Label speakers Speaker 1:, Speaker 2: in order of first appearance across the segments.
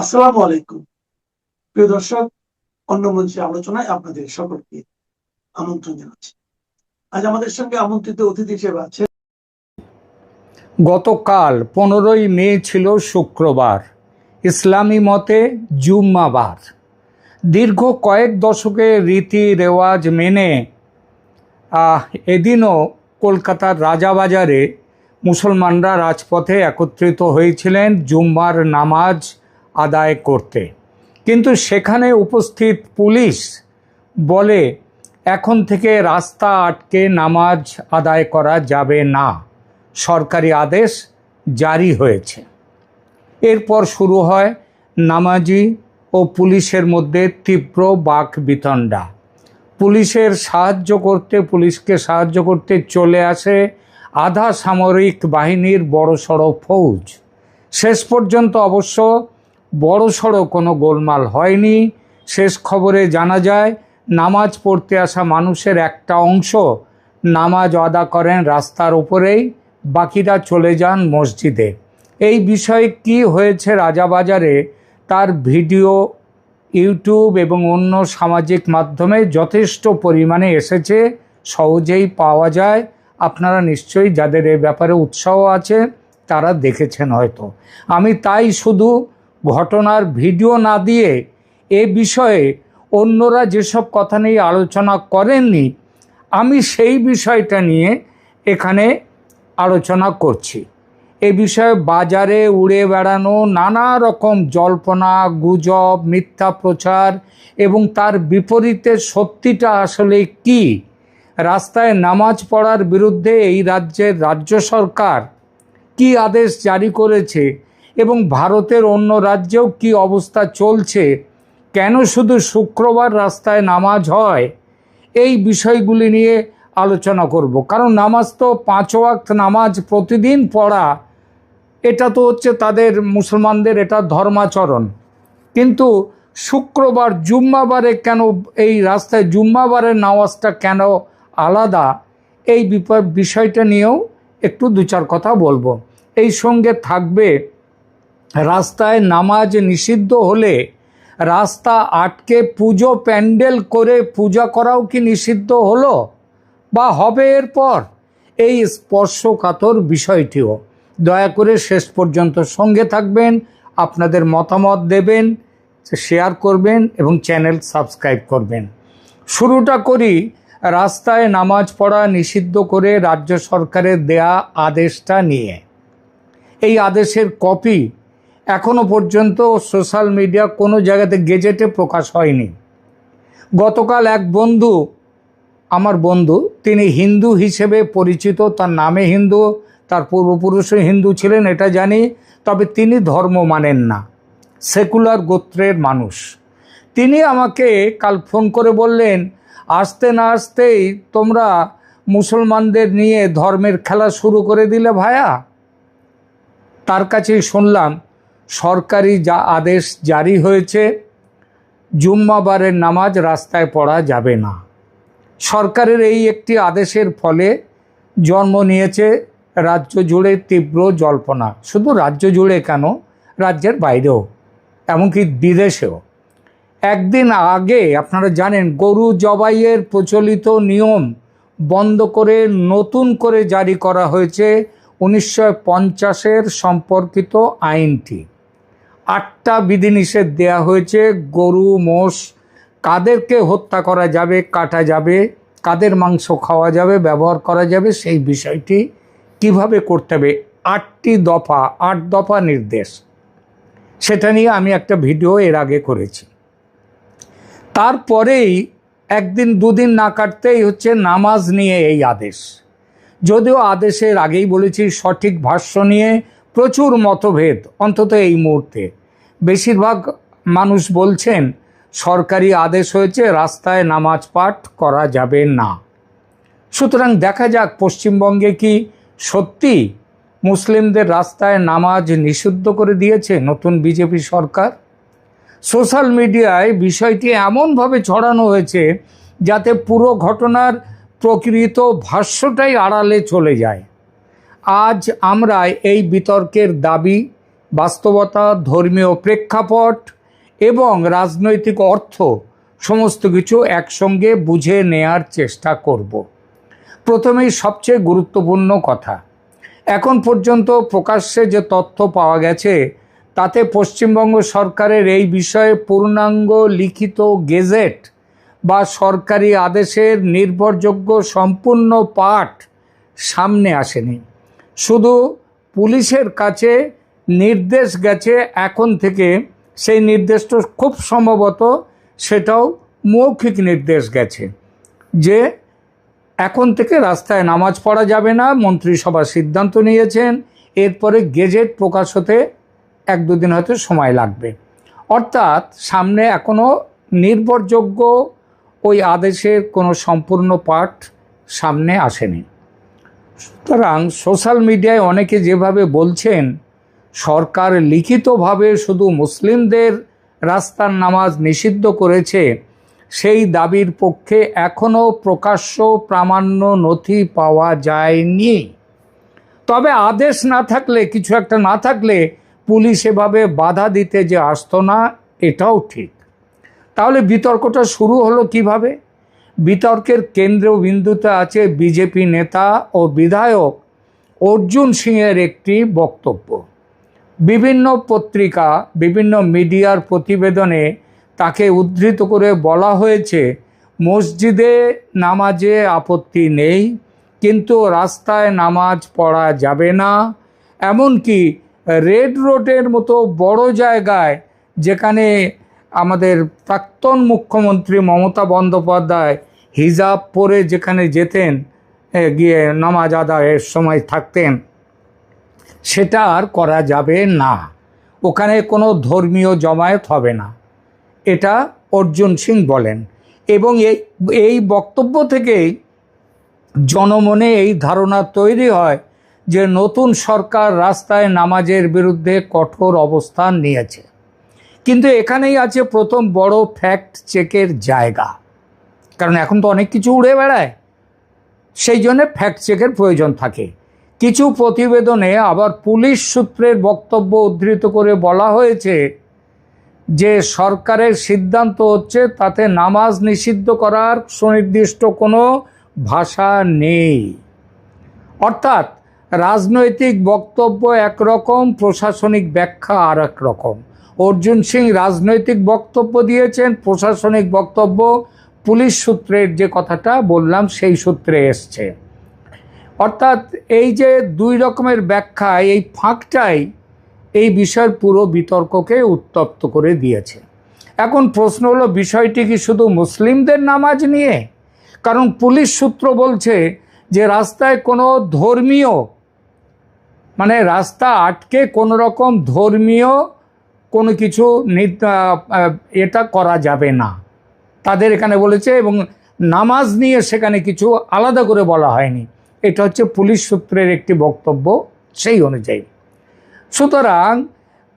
Speaker 1: আসসালামু আলাইকুম। প্রিয় দর্শক, অন্য মঞ্চে আলোচনায় আপনাদের সকলকে আমন্ত্রণ জানাচ্ছি। আজ আমাদের সঙ্গে আমন্ত্রিত অতিথি হিসেবে আছে
Speaker 2: গতকাল 15ই মে ছিল শুক্রবার, ইসলামী মতে জুম্মাবার। দীর্ঘ কয়েক দশকের রীতি রেওয়াজ মেনে এদিনও কলকাতার রাজাবাজারে মুসলমানরা রাজপথে একত্রিত হয়েছিলেন জুম্মার নামাজ আদায় করতে। কিন্তু সেখানে উপস্থিত পুলিশ বলে এখন থেকে রাস্তা আটকে নামাজ আদায় করা যাবে না, সরকারি আদেশ জারি হয়েছে। এরপর শুরু হয় নামাজি ও পুলিশের মধ্যে তীব্র বাকবিতণ্ডা। পুলিশকে সাহায্য করতে চলে আসে আধা সামরিক বাহিনীর বড়সড় ফৌজ। শেষ পর্যন্ত অবশ্য বড়সড় কোনো গোলমাল হয়নি। শেষ খবরে জানা যায় নামাজ পড়তে আসা মানুষের একটা অংশ নামাজ আদা করেন রাস্তার উপরেই, বাকিরা চলে যান মসজিদে। এই বিষয়ে কি হয়েছে রাজাবাজারে তার ভিডিও ইউটিউব এবং অন্য সামাজিক মাধ্যমে যথেষ্ট পরিমাণে এসেছে, সহজেই পাওয়া যায়। আপনারা নিশ্চয়ই, যাদের এ ব্যাপারে উৎসাহ আছে, তারা দেখেছেন হয়তো। আমি তাই শুধু ঘটনার ভিডিও না দিয়ে এ বিষয়ে অন্যরা যেসব কথা নিয়ে আলোচনা করেননি, আমি সেই বিষয়টা নিয়ে এখানে আলোচনা করছি। এ বিষয়ে বাজারে উড়ে বেড়ানো নানা রকম জল্পনা গুজব, মিথ্যা প্রচার এবং তার বিপরীতে সত্যিটা আসলে কি, রাস্তায় নামাজ পড়ার বিরুদ্ধে এই রাজ্যের রাজ্য সরকার কি আদেশ জারি করেছে এবং ভারতের অন্য রাজ্যেও কি অবস্থা চলছে, কেন শুধু শুক্রবার রাস্তায় নামাজ হয়, এই বিষয়গুলি নিয়ে আলোচনা করব। কারণ নামাজ তো 5 ওয়াক্ত নামাজ প্রতিদিন পড়া, এটা তো হচ্ছে তাদের মুসলমানদের এটা ধর্মাচরণ। কিন্তু শুক্রবার জুম্মাবারে কেন এই রাস্তায় জুম্মাবারের নামাজটা কেন আলাদা, এই বিষয়টা নিয়েও একটু 2-4 কথা বলবো। এই সঙ্গে থাকবে রাস্তায় নামাজ নিষিদ্ধ হলে রাস্তা আটকে পুজো প্যান্ডেল করে পূজা করাও কি নিষিদ্ধ হলো বা হবে এরপর, এই স্পর্শকাতর বিষয়টিও। দয়া করে শেষ পর্যন্ত সঙ্গে থাকবেন, আপনাদের মতামত দেবেন, শেয়ার করবেন এবং চ্যানেল সাবস্ক্রাইব করবেন। শুরুটা করি রাস্তায় নামাজ পড়া নিষিদ্ধ করে রাজ্য সরকারের দেয়া আদেশটা নিয়ে। এই আদেশের কপি এখনো পর্যন্ত সোশ্যাল মিডিয়া কোনো জায়গাতে গেজেটে প্রকাশ হয়নি। গতকাল এক বন্ধু, আমার বন্ধু, তিনি হিন্দু হিসেবে পরিচিত, তার নামে হিন্দু, তার পূর্বপুরুষও হিন্দু ছিলেন এটা জানি, তবে তিনি ধর্ম মানেন না, সেকুলার গোত্রের মানুষ। তিনি আমাকে কাল ফোন করে বললেন, আসতে না আসতেই তোমরা মুসলমানদের নিয়ে ধর্মের খেলা শুরু করে দিলে ভায়া। তার কাছেই শুনলাম সরকারি যা আদেশ জারি হয়েছে, জুম্মাবারের নামাজ রাস্তায় পড়া যাবে না। সরকারের এই একটি আদেশের ফলে জন্ম নিয়েছে রাজ্য জুড়ে তীব্র জল্পনা। শুধু রাজ্য জুড়ে কেন, রাজ্যের বাইরেও, এমনকি বিদেশেও। একদিন আগে আপনারা জানেন গরু জবাইয়ের প্রচলিত নিয়ম বন্ধ করে নতুন করে জারি করা হয়েছে 1950-এর সম্পর্কিত আইনটি। 8টা বিধিনিষেধ দেয়া হয়েছে। গরু মোষ কাদেরকে হত্যা করা যাবে, কাটা যাবে, কাদের মাংস খাওয়া যাবে, ব্যবহার করা যাবে, সেই বিষয়টি কিভাবে করতে হবে। 8 দফা নির্দেশ। সেটা নিয়ে আমি একটা ভিডিও এর আগে করেছি। তারপরেই একদিন দুদিন না কাটতেই হচ্ছে নামাজ নিয়ে এই আদেশ। যদিও আদেশের আগেই বলেছি সঠিক ভাষ্য নিয়ে প্রচুর মতভেদ, অন্তত এই মুহূর্তে। বেশিরভাগ মানুষ বলছেন সরকারি আদেশ হয়েছে রাস্তায় নামাজ পাঠ করা যাবে না। সুতরাং দেখা যাক পশ্চিমবঙ্গে কি সত্যি মুসলিমদের রাস্তায় নামাজ নিষিদ্ধ করে দিয়েছে নতুন বিজেপি সরকার। সোশ্যাল মিডিয়ায় বিষয়টি এমনভাবে ছড়ানো হয়েছে যাতে পুরো ঘটনার প্রকৃত ভাষ্যটাই আড়ালে চলে যায়। আজ আমরা এই বিতর্কের দাবি বাস্তবতা, ধর্মীয় প্রেক্ষাপট এবং রাজনৈতিক অর্থ সমস্ত কিছু একসঙ্গে বুঝে নেয়ার চেষ্টা করব। প্রথমেই সবচেয়ে গুরুত্বপূর্ণ কথা, এখন পর্যন্ত প্রকাশ্যে যে তথ্য পাওয়া গেছে তাতে পশ্চিমবঙ্গ সরকারের এই বিষয়ে পূর্ণাঙ্গ লিখিত গেজেট বা সরকারি আদেশের নির্ভরযোগ্য সম্পূর্ণ পাঠ সামনে আসেনি। শুধু পুলিশের কাছে নির্দেশ গেছে এখন থেকে, সেই নির্দেশটা খুব সম্ভবত সেটাও মৌখিক নির্দেশ গেছে যে এখন থেকে রাস্তায় নামাজ পড়া যাবে না, মন্ত্রিসভা সিদ্ধান্ত নিয়েছেন। এরপরে গেজেট প্রকাশ হতে 1-2 দিন হয়তো সময় লাগবে। অর্থাৎ সামনে এখনও নির্ভরযোগ্য ওই আদেশের কোনো সম্পূর্ণ পাঠ সামনে আসেনি। সুতরাং সোশ্যাল মিডিয়ায় অনেকে যেভাবে বলছেন সরকার লিখিতভাবে শুধু মুসলিমদের রাস্তার নামাজ নিষিদ্ধ করেছে, সেই দাবির পক্ষে এখনও প্রকাশ্য প্রামাণ্য নথি পাওয়া যায়নি। তবে আদেশ না থাকলে, কিছু একটা না থাকলে পুলিশ এভাবে বাধা দিতে যে আসতো না, এটাও ঠিক। তাহলে বিতর্কটা শুরু হলো কিভাবে? বিতর্কের কেন্দ্রবিন্দুতে আছে বিজেপি নেতা ও বিধায়ক অর্জুন সিংয়ের একটি বক্তব্য। বিভিন্ন পত্রিকা, বিভিন্ন মিডিয়ার প্রতিবেদনে তাকে উদ্ধৃত করে বলা হয়েছে মসজিদে নামাজে আপত্তি নেই, কিন্তু রাস্তায় নামাজ পড়া যাবে না। এমনকি রেড রোডের মতো বড় জায়গায়, যেখানে আমাদের প্রাক্তন মুখ্যমন্ত্রী মমতা বন্দ্যোপাধ্যায় হিজাব পরে যেখানে যেতেন, গিয়ে নামাজ আদায়ের সময় থাকতেন, সেটা আর করা যাবে না। ওখানে কোনো ধর্মীয় জমায়েত হবে না, এটা অর্জুন সিং বলেন। এবং এই বক্তব্য থেকেই জনমনে এই ধারণা তৈরি হয় যে নতুন সরকার রাস্তায় নামাজের বিরুদ্ধে কঠোর অবস্থান নিয়েছে। কিন্তু এখানেই আছে প্রথম বড় ফ্যাক্ট চেকের জায়গা, কারণ এখন তো অনেক কিছু উড়ে বেড়ায়, সেই জন্য ফ্যাক্ট চেকের প্রয়োজন থাকে। কিছু প্রতিবেদনে আবার পুলিশ সূত্রের বক্তব্য উদ্ধৃত করে বলা হয়েছে যে সরকারের সিদ্ধান্ত হচ্ছে তাতে নামাজ নিষিদ্ধ করার সুনির্দিষ্ট কোনো ভাষা নেই। অর্থাৎ রাজনৈতিক বক্তব্য একরকম, প্রশাসনিক ব্যাখ্যা আর এক রকম। অর্জুন সিং রাজনৈতিক বক্তব্য দিয়েছেন, প্রশাসনিক বক্তব্য পুলিশ সূত্রের যে কথাটা বললাম সেই সূত্রে এসছে। অর্থাৎ এই যে দুই রকমের ব্যাখ্যা, এই ফাঁকটাই এই বিষয়ের পুরো বিতর্ককে উত্তপ্ত করে দিয়েছে। এখন প্রশ্ন হলো, বিষয়টি কি শুধু মুসলিমদের নামাজ নিয়ে? কারণ পুলিশ সূত্র বলছে যে রাস্তায় কোনো ধর্মীয়, মানে রাস্তা আটকে কোনো রকম ধর্মীয় কোনো কিছু এটা করা যাবে না, তাদের এখানে বলেছে। এবং নামাজ নিয়ে সেখানে কিছু আলাদা করে বলা হয়নি। এটা হচ্ছে পুলিশ সূত্রের একটি বক্তব্য সেই অনুযায়ী। সুতরাং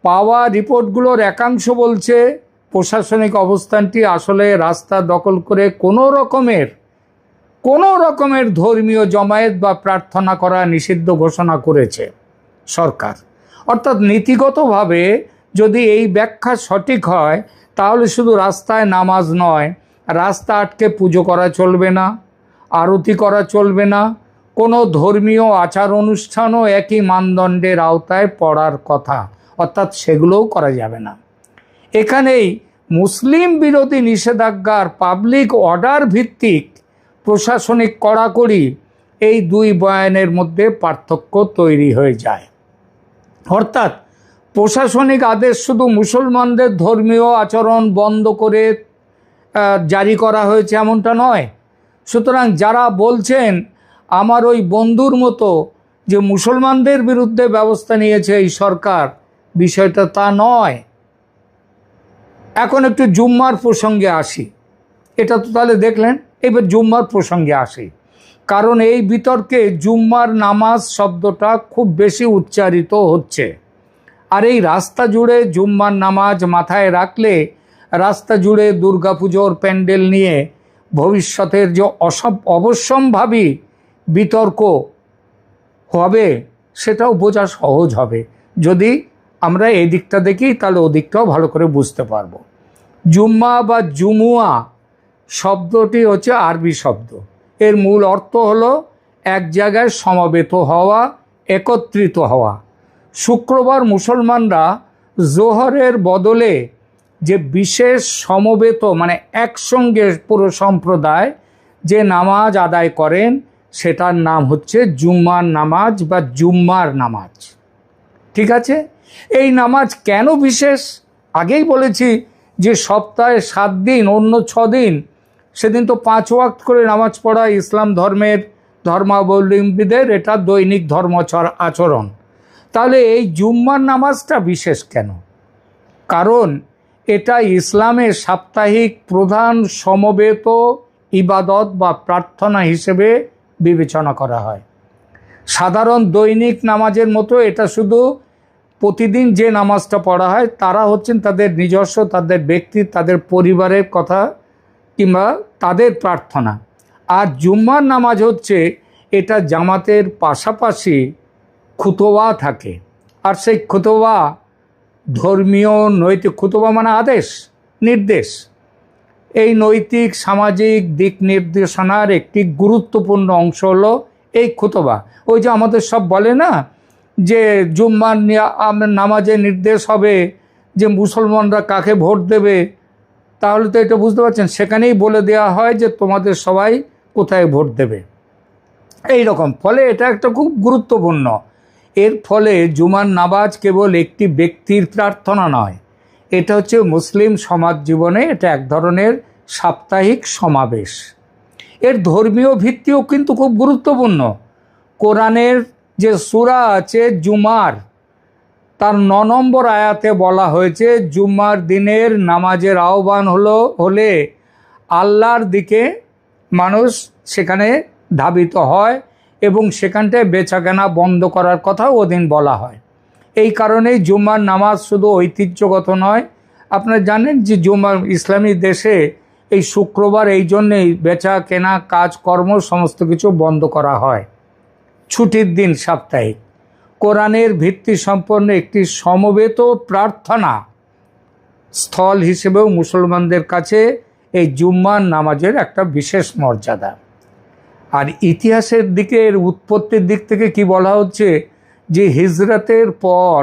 Speaker 2: পাওয়া রিপোর্টগুলোর একাংশ বলছে প্রশাসনিক অবস্থানটি আসলে রাস্তা দখল করে কোনো রকমের ধর্মীয় জমায়েত বা প্রার্থনা করা নিষিদ্ধ ঘোষণা করেছে সরকার। অর্থাৎ নীতিগতভাবে যদি এই ব্যাখ্যা সঠিক হয়, তাহলে শুধু রাস্তায় নামাজ নয়, রাস্তা আটকে পুজো করা চলবে না, আরতি করা চলবে না, কোনো ধর্মীয় আচার অনুষ্ঠানও একই মানদণ্ডের আওতায় পড়ার কথা, অর্থাৎ সেগুলোও করা যাবে না। এখানেই মুসলিম বিরোধী নিষেধাজ্ঞার পাবলিক অর্ডার ভিত্তিক প্রশাসনিক কড়াকড়ি, এই দুই বয়ানের মধ্যে পার্থক্য তৈরি হয়ে যায়। অর্থাৎ প্রশাসনিক আদেশ শুধু মুসলমানদের ধর্মীয় আচরণ বন্ধ করে জারি করা হয়েছে এমনটা নয়। সুতরাং যারা বলছেন আমার ওই বন্ধুর মতো যে মুসলমানদের বিরুদ্ধে ব্যবস্থা নিয়েছে এই সরকার, বিষয়টা তা নয়। এখন একটু জুম্মার প্রসঙ্গে আসি। এটা তো তাহলে দেখলেন, এবার জুম্মার প্রসঙ্গে আসি। কারণ এই বিতর্কে জুম্মার নামাজ শব্দটা খুব বেশি উচ্চারিত হচ্ছে। আর এই রাস্তা জুড়ে জুম্মার নামাজ মাথায় রাখলে রাস্তা জুড়ে দুর্গাপুজোর প্যান্ডেল নিয়ে ভবিষ্যতের যে অবশ্যম্ভাবী বিতর্ক হবে, সেটাও বোঝা সহজ হবে যদি আমরা এই দিকটা দেখি, তাহলে ওদিকটাও ভালো করে বুঝতে পারবো। জুম্মা বা জুমুয়া শব্দটি হচ্ছে আরবি শব্দ। এর মূল অর্থ হলো এক জায়গায় সমবেত হওয়া, একত্রিত হওয়া। শুক্রবার মুসলমানরা জোহরের বদলে যে বিশেষ সমবেত মানে একসঙ্গে পুরো সম্প্রদায় যে নামাজ আদায় করেন সেটার নাম হচ্ছে জুম্মার নামাজ বা জুম্মার নামাজ। ঠিক আছে, এই নামাজ কেন বিশেষ? আগেই বলেছি যে সপ্তাহে 7 দিন, অন্য 6 দিন সেদিন তো 5 ওয়াক্ত করে নামাজ পড়া ইসলাম ধর্মের ধর্মাবলম্বীদের এটা দৈনিক আচরণ। তাহলে এই জুম্মার নামাজটা বিশেষ কেন? কারণ এটা ইসলামের সাপ্তাহিক প্রধান সমবেত ইবাদত বা প্রার্থনা হিসেবে বিবেচনা করা হয়। সাধারণ দৈনিক নামাজের মতো এটা শুধু প্রতিদিন যে নামাজটা পড়া হয় তারা হচ্ছেন তাদের নিজস্ব, তাদের ব্যক্তি, তাদের পরিবারের কথা কিংবা তাদের প্রার্থনা। আর জুম্মার নামাজ হচ্ছে এটা জামাতের পাশাপাশি খুতবা থাকে। আর সেই খুতবা ধর্মীয় নৈতিক, খুতবা মানে আদেশ, নির্দেশ, এই নৈতিক সামাজিক দিক নির্দেশনার একটি গুরুত্বপূর্ণ অংশ হলো এই খুতবা। ওই যে আমাদের সব বলে না যে জুম্মার নামাজে নির্দেশ হবে যে মুসলমানরা কাকে ভোট দেবে, তাহলে তো এটা বুঝতে পারছেন সেখানেই বলে দেওয়া হয় যে তোমাদের সবাই কোথায় ভোট দেবে, এই রকম। ফলে এটা একটা খুব গুরুত্বপূর্ণ। এর ফলে জুমার নামাজ কেবল একটি ব্যক্তির প্রার্থনা নয়, এটা হচ্ছে মুসলিম সমাজ জীবনে এটা এক ধরনের সাপ্তাহিক সমাবেশ। এর ধর্মীয় ভিত্তিও কিন্তু খুব গুরুত্বপূর্ণ। কোরআনের যে সূরা আছে জুমার, তার 9 নম্বর আয়াতে বলা হয়েছে জুম্মার দিনের নামাজের আহ্বান হলে আল্লাহর দিকে মানুষ সেখানে ধাবিত হয় এবং সেখানটায় বেচাকেনা বন্ধ করার কথাও ওদিন বলা হয়। এই কারণেই জুম্মার নামাজ শুধু ঐতিহ্যগত নয়, আপনারা জানেন যে জুম্মার ইসলামী দেশে এই শুক্রবার এই জন্যেই বেচা কেনা কাজকর্ম সমস্ত কিছু বন্ধ করা হয়, ছুটির দিন সাপ্তাহিক। কোরআনের ভিত্তি সম্পন্ন একটি সমবেত প্রার্থনা স্থল হিসেবেও মুসলমানদের কাছে এই জুম্মার নামাজের একটা বিশেষ মর্যাদা। আর ইতিহাসের দিকে, এর উৎপত্তির দিক থেকে কি বলা হচ্ছে যে হিজরতের পর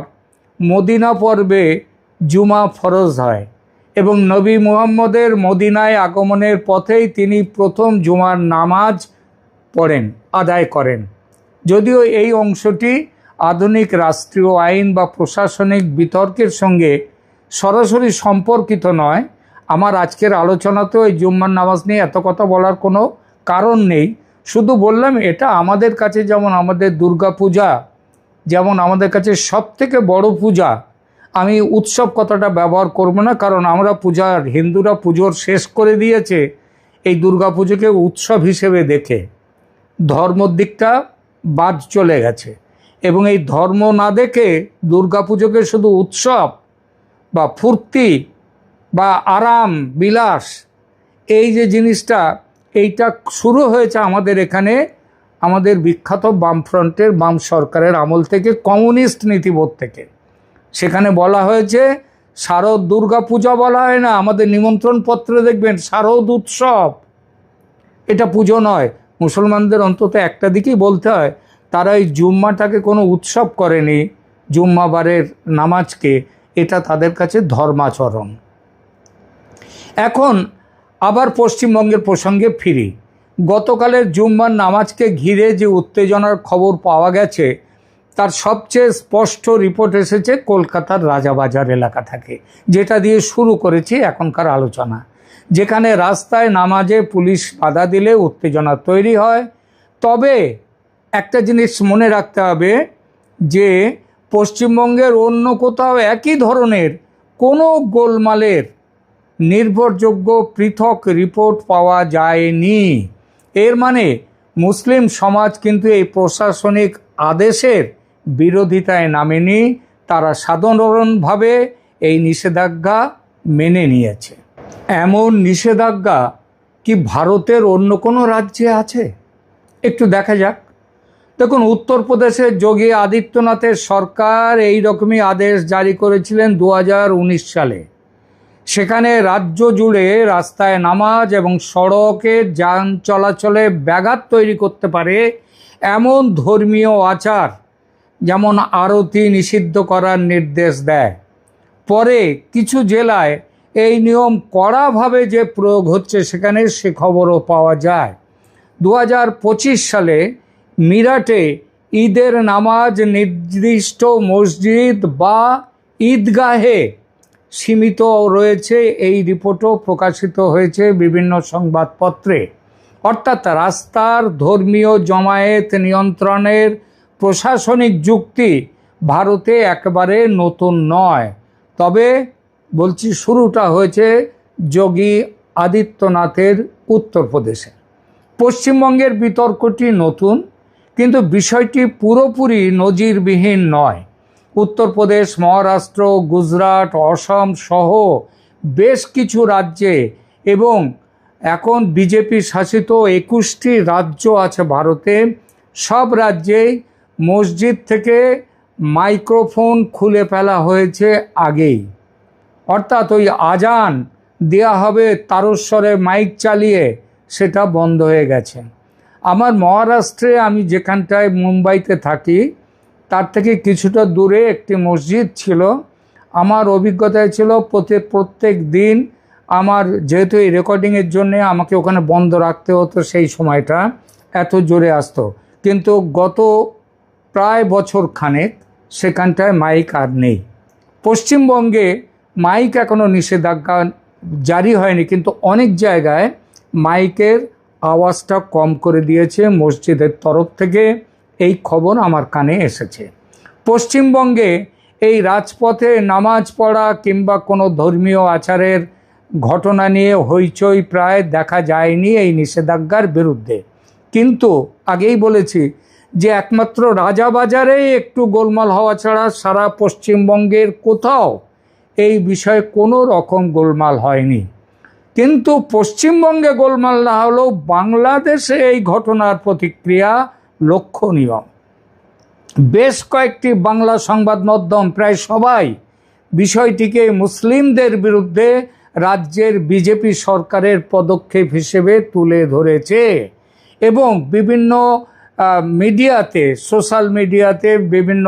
Speaker 2: মদিনা পর্বে জুমা ফরজ হয় এবং নবী মুহাম্মদের মদিনায় আগমনের পথেই তিনি প্রথম জুমার নামাজ পড়েন, আদায় করেন। যদিও এই অংশটি আধুনিক রাষ্ট্রীয় আইন বা প্রশাসনিক বিতর্কের সঙ্গে সরাসরি সম্পর্কিত নয়, আমার আজকের আলোচনাতেও এই জুম্মার নামাজ নিয়ে এত কথা বলার কোনো কারণ নেই। শুধু বললাম এটা আমাদের কাছে যেমন আমাদের দুর্গা পূজা যেমন আমাদের কাছে সবথেকে বড় পূজা, আমি উৎসব কথাটা ব্যবহার করব না, কারণ আমরা হিন্দুরা পুজোর শেষ করে দিয়েছে এই দুর্গা পুজোকে উৎসব হিসেবে দেখে, ধর্মর দিকটা বাদ চলে গেছে। এবং এই ধর্ম না দেখে দুর্গা পুজোকে শুধু উৎসব বা ফুর্তি বা আরাম বিলাস, এই যে জিনিসটা, এইটা শুরু হয়েছে আমাদের এখানে আমাদের বিখ্যাত বামফ্রন্টের বাম সরকারের আমল থেকে, কমিউনিস্ট নীতিবোধ থেকে। সেখানে বলা হয়েছে শারদ দুর্গা পূজা বলা হয় না, আমাদের নিমন্ত্রণ পত্রে দেখবেন শারদ উৎসব। এটা পুজো নয়, মুসলমানদের অন্তত একটা দিকেই বলতে হয়, তারা এই জুম্মাটাকে কোনো উৎসব করেনি, জুম্মাবারের নামাজকে, এটা তাদের কাছে ধর্মাচরণ। এখন আবার পশ্চিমবঙ্গের প্রসঙ্গে ফিরি। গতকালের জুম্মার নামাজকে ঘিরে যে উত্তেজনার খবর পাওয়া গেছে তার সবচেয়ে স্পষ্ট রিপোর্ট এসেছে কলকাতার রাজাবাজার এলাকা থেকে, যেটা দিয়ে শুরু করেছি এখনকার আলোচনা। যেখানে রাস্তায় নামাজে পুলিশ বাধা দিলে উত্তেজনা তৈরি হয়। তবে একটা জিনিস মনে রাখতে হবে যে পশ্চিমবঙ্গের অন্য কোথাও একই ধরনের কোনো গোলমালের নির্ভরযোগ্য পৃথক রিপোর্ট পাওয়া যায়নি। এর মানে মুসলিম সমাজ কিন্তু এই প্রশাসনিক আদেশের বিরোধিতায় নামেনি, তারা সাধারণভাবে এই নিষেধাজ্ঞা মেনে নিয়েছে। এমন নিষেধাজ্ঞা কি ভারতের অন্য কোনো রাজ্যে আছে? একটু দেখা যাক। দেখুন, উত্তরপ্রদেশে যোগী আদিত্যনাথের সরকার এই রকমই আদেশ জারি করেছিলেন 2019 সালে। সেখানে রাজ্য জুড়ে রাস্তায় নামাজ এবং সড়কে যান চলাচলে ব্যাঘাত তৈরি করতে পারে এমন ধর্মীয় আচার, যেমন আরতি নিষিদ্ধ করার নির্দেশ দেয়। পরে কিছু জেলায় এই নিয়ম কড়াভাবে যে প্রয়োগ হচ্ছে সেখানে সে খবরও পাওয়া যায়। 2025 সালে মিরাটে ঈদের নামাজ নির্দিষ্ট মসজিদ বা ঈদগাহে সীমিত রয়েছে, এই রিপোর্টও প্রকাশিত হয়েছে বিভিন্ন সংবাদপত্রে। অর্থাৎ রাস্তার ধর্মীয় জমায়েত নিয়ন্ত্রণের প্রশাসনিক যুক্তি ভারতে একেবারে নতুন নয়। তবে বলছি, শুরুটা হয়েছে যোগী আদিত্যনাথের উত্তরপ্রদেশে। পশ্চিমবঙ্গের বিতর্কটি নতুন, কিন্তু বিষয়টি পুরোপুরি নজিরবিহীন নয়। উত্তরপ্রদেশ, মহারাষ্ট্র, গুজরাট, অসম সহ বেশ কিছু রাজ্যে এবং এখন বিজেপি শাসিত 21টি রাজ্য আছে ভারতে, সব রাজ্যেই মসজিদ থেকে মাইক্রোফোন খুলে ফেলা হয়েছে আগেই। অর্থাৎ ওই আজান দেয়া হবে তারস্বরে মাইক চালিয়ে, সেটা বন্ধ হয়ে গেছে। আমার মহারাষ্ট্রে, আমি যেখানটায় মুম্বাইতে থাকি তার থেকে কিছুটা দূরে একটি মসজিদ ছিল। আমার অভিজ্ঞতায় ছিল প্রত্যেক দিন আমার, যেহেতু এই রেকর্ডিংয়ের জন্যে আমাকে ওখানে বন্ধ রাখতে হতো, সেই সময়টা এত জোরে আসতো। কিন্তু গত প্রায় বছর খানেক সেখানটায় মাইক আর নেই। পশ্চিমবঙ্গে মাইক এখনও নিষেধাজ্ঞা জারি হয়নি, কিন্তু অনেক জায়গায় মাইকের আওয়াজটা কম করে দিয়েছে মসজিদের তরফ থেকে, এই খবর আমার কানে এসেছে। পশ্চিমবঙ্গে এই রাজপথে নামাজ পড়া কিংবা কোনো ধর্মীয় আচারের ঘটনা নিয়ে হইচই প্রায় দেখা যায়নি এই নিষেধাজ্ঞার বিরুদ্ধে। কিন্তু আগেই বলেছি যে একমাত্র রাজাবাজারে একটু গোলমাল হওয়া ছাড়া সারা পশ্চিমবঙ্গের কোথাও এই বিষয়ে কোনো রকম গোলমাল হয়নি। কিন্তু পশ্চিমবঙ্গে গোলমাল না হলেও বাংলাদেশে এই ঘটনার প্রতিক্রিয়া লক্ষণীয়। বেশ কয়েকটি বাংলা সংবাদ মাধ্যম, প্রায় সবাই, বিষয়টিকে মুসলিমদের বিরুদ্ধে রাজ্যের বিজেপি সরকারের পদক্ষেপ হিসেবে তুলে ধরেছে এবং বিভিন্ন মিডিয়াতে, সোশ্যাল মিডিয়াতে, বিভিন্ন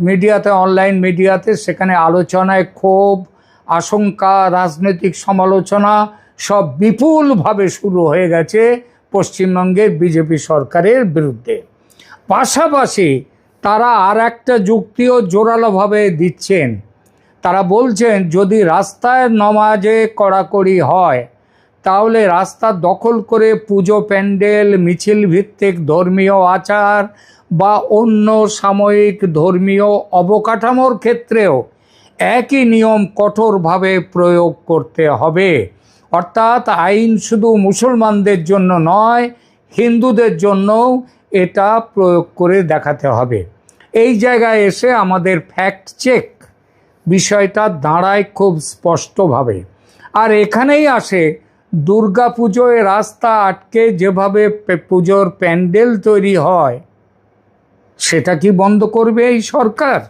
Speaker 2: মিডিয়াতে, অনলাইন মিডিয়াতে, সেখানে আলোচনায় ক্ষোভ, আশঙ্কা, রাজনৈতিক সমালোচনা সব বিপুলভাবে শুরু হয়ে গেছে পশ্চিমবঙ্গের বিজেপি সরকারের বিরুদ্ধে। পাশাপাশি তারা আর একটা যুক্তিও জোরালোভাবে দিচ্ছেন। তারা বলছেন, যদি রাস্তায় নামাজে কড়াকড়ি হয় তাহলে রাস্তা দখল করে পুজো প্যান্ডেল, মিছিল ভিত্তিক ধর্মীয় আচার বা অন্য সাময়িক ধর্মীয় অবকাঠামোর ক্ষেত্রেও একই নিয়ম কঠোরভাবে প্রয়োগ করতে হবে। অর্থাৎ আইন শুধু মুসলমানদের জন্য নয়, হিন্দুদের জন্যও এটা প্রয়োগ করে দেখাতে হবে। এই জায়গায় এসে আমাদের ফ্যাক্ট চেক বিষয়টা দাঁড়ায় খুব স্পষ্টভাবে। আর এখানেই আসে দুর্গাপুজোয় রাস্তা আটকে যেভাবে পুজোর প্যান্ডেল তৈরি হয়, সেটা কি বন্ধ করবে এই সরকার?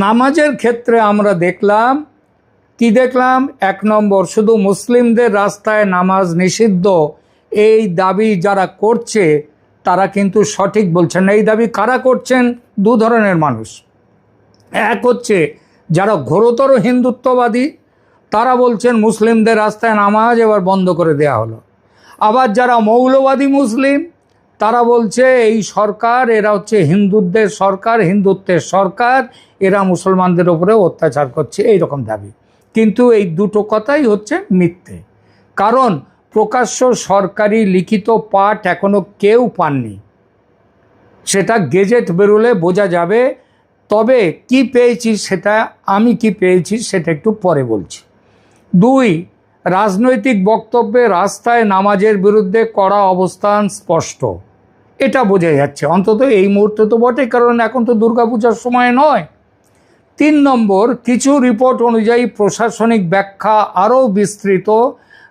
Speaker 2: নামাজের ক্ষেত্রে আমরা দেখলাম, এক নম্বর, শুধু মুসলিমদের রাস্তায় নামাজ নিষিদ্ধ এই দাবি যারা করছে তারা কিন্তু সঠিক বলছেন না। এই দাবি কারা করছেন? দু ধরনের মানুষ। এক হচ্ছে যারা ঘোরতর হিন্দুত্ববাদী, তারা বলছেন মুসলিমদের রাস্তায় নামাজ এবার বন্ধ করে দেয়া হলো। আবার যারা মৌলবাদী মুসলিম, তারা বলছে এই সরকার, এরা হচ্ছে হিন্দুদের সরকার, হিন্দুত্বের সরকার, এরা মুসলমানদের উপরে অত্যাচার করছে, এই রকম দাবি। কিন্তু এই দুটো কথাই হচ্ছে মিথ্যে। কারণ প্রকাশ্য সরকারি লিখিত পাঠ এখনো কেউ পাননি, সেটা গেজেট বেরোলে বোঝা যাবে। তবে কি পেয়েছি সেটা, আমি কি পেয়েছি সেটা একটু পরে বলছি। 2, রাজনৈতিক বক্তব্যে রাস্তায় নামাজের বিরুদ্ধে কড়া অবস্থান স্পষ্ট, এটা বোঝা যাচ্ছে, অন্তত এই মুহূর্তে তো বটে, কারণ এখন তো দুর্গাপূজার সময় নয়। 3 নম্বর, কিছু রিপোর্ট অনুযায়ী প্রশাসনিক ব্যাখ্যা আরও বিস্তৃত,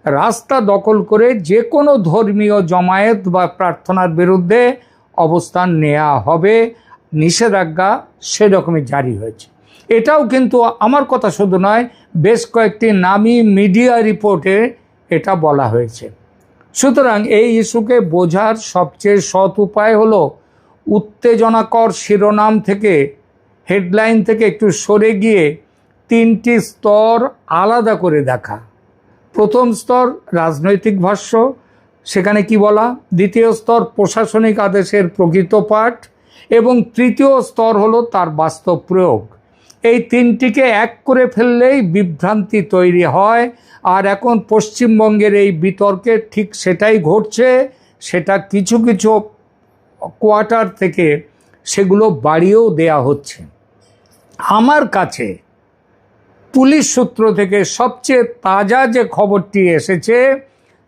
Speaker 2: রাস্তা দখল করে যে কোনো ধর্মীয় জমায়েত বা প্রার্থনার বিরুদ্ধে অবস্থান নেওয়া হবে, নিষেধাজ্ঞা সেরকমই জারি হয়েছে। এটাও কিন্তু আমার কথা শুধু নয়, বেশ কয়েকটি নামী মিডিয়া রিপোর্টে এটা বলা হয়েছে। সুতরাং এই ইস্যুকে বোঝার সবচেয়ে সৎ উপায় হলো উত্তেজনাকর শিরোনাম থেকে, হেডলাইন থেকে একটু সরে গিয়ে তিনটি স্তর আলাদা করে দেখা। প্রথম স্তর রাজনৈতিক ভাষ্য, সেখানে কি বলা, দ্বিতীয় স্তর প্রশাসনিক আদেশের প্রকৃত পাঠ, এবং তৃতীয় স্তর হলো তার বাস্তব প্রয়োগ। এই তিনটিকে এক করে ফেললেই বিভ্রান্তি তৈরি হয়। আর এখন পশ্চিমবঙ্গের এই বিতর্কে ঠিক সেটাই ঘটছে। সেটা কিছু কিছু কোয়ার্টার থেকে সেগুলো বাড়িয়েও দেয়া হচ্ছে। আমার কাছে পুলিশ সূত্র থেকে সবচেয়ে তাজা যে খবরটি এসেছে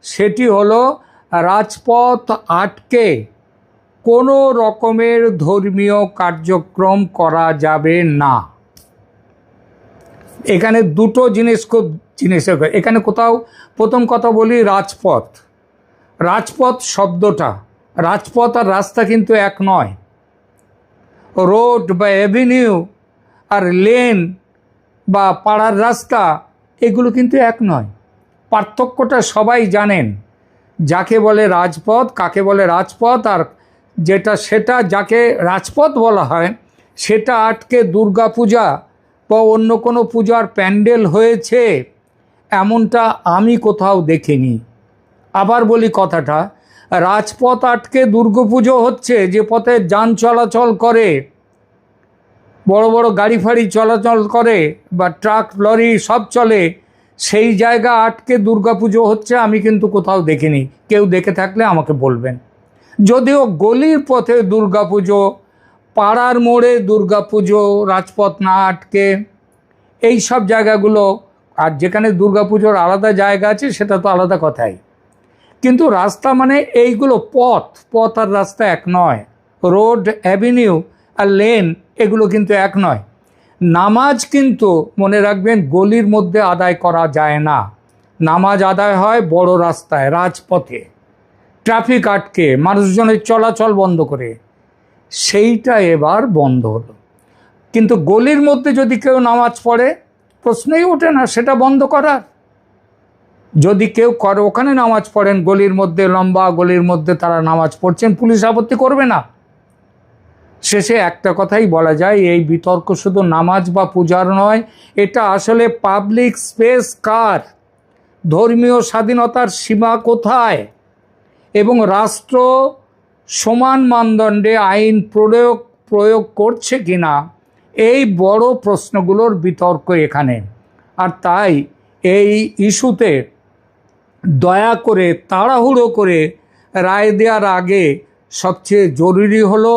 Speaker 2: সেটি হলো রাজপথ আটকে কোনো রকমের ধর্মীয় কার্যক্রম করা যাবে না। এখানে দুটো জিনিস খুব এখানে কোথাও, প্রথম কথা বলি রাজপথ। রাজপথ শব্দটা, রাজপথ আর রাস্তা কিন্তু এক নয়। রোড বা অ্যাভিনিউ আর লেন বা পাড়ার রাস্তা এগুলো কিন্তু এক নয়। পার্থক্যটা সবাই জানেন। যাকে বলে রাজপথ, কাকে বলে রাজপথ, আর সেটা যাকে রাজপথ বলা হয় সেটা আটকে দুর্গাপূজা বা অন্য কোনো পূজার প্যান্ডেল হয়েছে এমনটা আমি কোথাও দেখিনি। আবার বলি কথাটা, রাজপথ আটকে দুর্গাপুজো হচ্ছে, যে পথে যান চলাচল করে, বড় বড় গাড়ি ফাড়ি চলাচল করে বা ট্রাক লরি সব চলে, সেই জায়গা আটকে দুর্গাপুজো হচ্ছে আমি কিন্তু কোথাও দেখিনি। কেউ দেখে থাকলে আমাকে বলবেন। যদিও গলির পথে দুর্গাপুজো, পাড়ার মোড়ে দুর্গাপুজো, রাজপথ না আটকে, এই সব জায়গাগুলো, আর যেখানে দুর্গাপুজোর আলাদা জায়গা আছে সেটা তো আলাদা কথাই। কিন্তু রাস্তা মানে এইগুলো পথ আর রাস্তা এক নয়। রোড, অ্যাভিনিউ আর লেন এগুলো কিন্তু এক নয়। নামাজ কিন্তু মনে রাখবেন গলির মধ্যে আদায় করা যায় না। নামাজ আদায় হয় বড় রাস্তায়, রাজপথে, ট্রাফিক আটকে, মানুষজনের চলাচল বন্ধ করে। সেইটা এবার বন্ধ হলো। কিন্তু গলির মধ্যে যদি কেউ নামাজ পড়ে, প্রশ্নই ওঠে না সেটা বন্ধ করার। যদি কেউ করে ওখানে নামাজ পড়েন, গলির মধ্যে, লম্বা গলির মধ্যে তারা নামাজ পড়ছেন, পুলিশ আপত্তি করবে না। শেষে একটা কথাই বলা যায়, এই বিতর্ক শুধু নামাজ বা পূজার নয়, এটা আসলে পাবলিক স্পেস কার, ধর্মীয় স্বাধীনতার সীমা কোথায়, এবং রাষ্ট্র সমান মানদণ্ডে আইন প্রয়োগ করছে কিনা, এই বড় প্রশ্নগুলোর বিতর্ক এখানে। আর তাই এই ইস্যুতে দয়া করে তাড়াহুড়ো করে রায় দেওয়ার আগে সবচেয়ে জরুরি হলো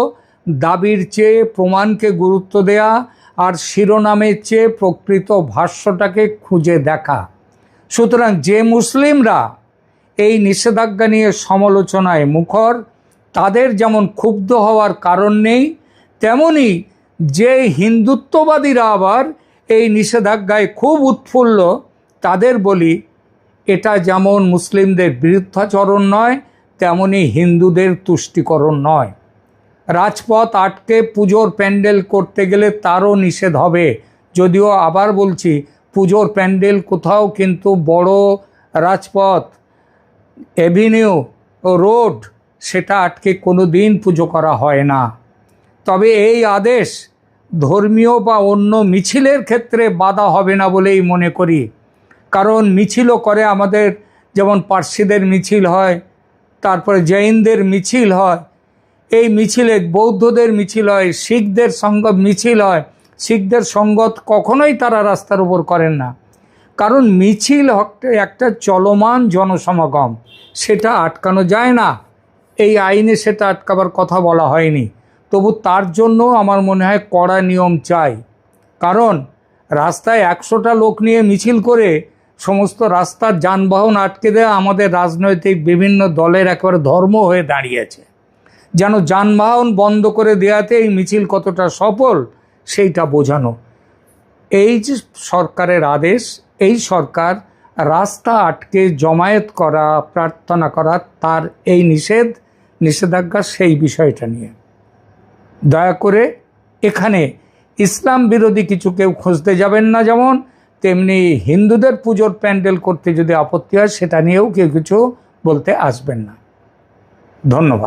Speaker 2: দাবির চেয়ে প্রমাণকে গুরুত্ব দেয়া, আর শিরোনামের চেয়ে প্রকৃত ভাষ্যটাকে খুঁজে দেখা। সুতরাং যে মুসলিমরা এই নিষেধাজ্ঞা নিয়ে সমালোচনায় মুখর, তাদের যেমন ক্ষুব্ধ হওয়ার কারণ নেই, তেমনি যে হিন্দুত্ববাদীরা আবার এই নিষেধাজ্ঞায় খুব উৎফুল্ল, তাদের বলি এটা যেমন মুসলিমদের বিরুদ্ধাচরণ নয়, তেমনি হিন্দুদের তুষ্টিকরণ নয়। রাজপথ আটকে পুজোর প্যান্ডেল করতে গেলে তারও নিষেধ হবে। যদিও আবার বলছি, পুজোর প্যান্ডেল কোথাও কিন্তু বড় রাজপথ, অ্যাভিনিউ ও রোড সেটা আটকে কোনো দিন পুজো করা হয় না। তবে এই আদেশ ধর্মীয় বা অন্য মিছিলের ক্ষেত্রে বাধা হবে না বলেই মনে করি। কারণ মিছিলও করে আমাদের, যেমন পার্সিদের মিছিল হয়, তারপরে জৈনদের মিছিল হয়, এই মিছিলে বৌদ্ধদের মিছিল হয়, শিখদের মিছিল হয়। শিখদের সঙ্গত কখনোই তারা রাস্তার উপর করেন না, কারণ মিছিল একটা চলমান জনসমাগম, সেটা আটকানো যায় না। এই আইনে সেটা আটকাবার কথা বলা হয়নি। তবু তার জন্য আমার মনে হয় কড়া নিয়ম চাই। কারণ রাস্তায় 100টা লোক নিয়ে মিছিল করে সমস্ত রাস্তার যানবাহন আটকে দেওয়া আমাদের রাজনৈতিক বিভিন্ন দলের একেবারে ধর্ম হয়ে দাঁড়িয়েছে। যেন যানবাহন বন্ধ করে দেওয়াতে এই মিছিল কতটা সফল সেইটা বোঝানো। এই যে সরকারের আদেশ, এই সরকার রাস্তা আটকে জমায়েত করা, প্রার্থনা করা, তার এই নিষেধাজ্ঞা সেই বিষয়টা নিয়ে। দয়া করে এখানে ইসলাম বিরোধী কিছু কেউ খুঁজতে যাবেন না, যেমন তেমনি হিন্দুদের পুজোর প্যান্ডেল করতে যদি আপত্তি হয় সেটা নিয়েও কেউ কিছু বলতে আসবেন না। ধন্যবাদ।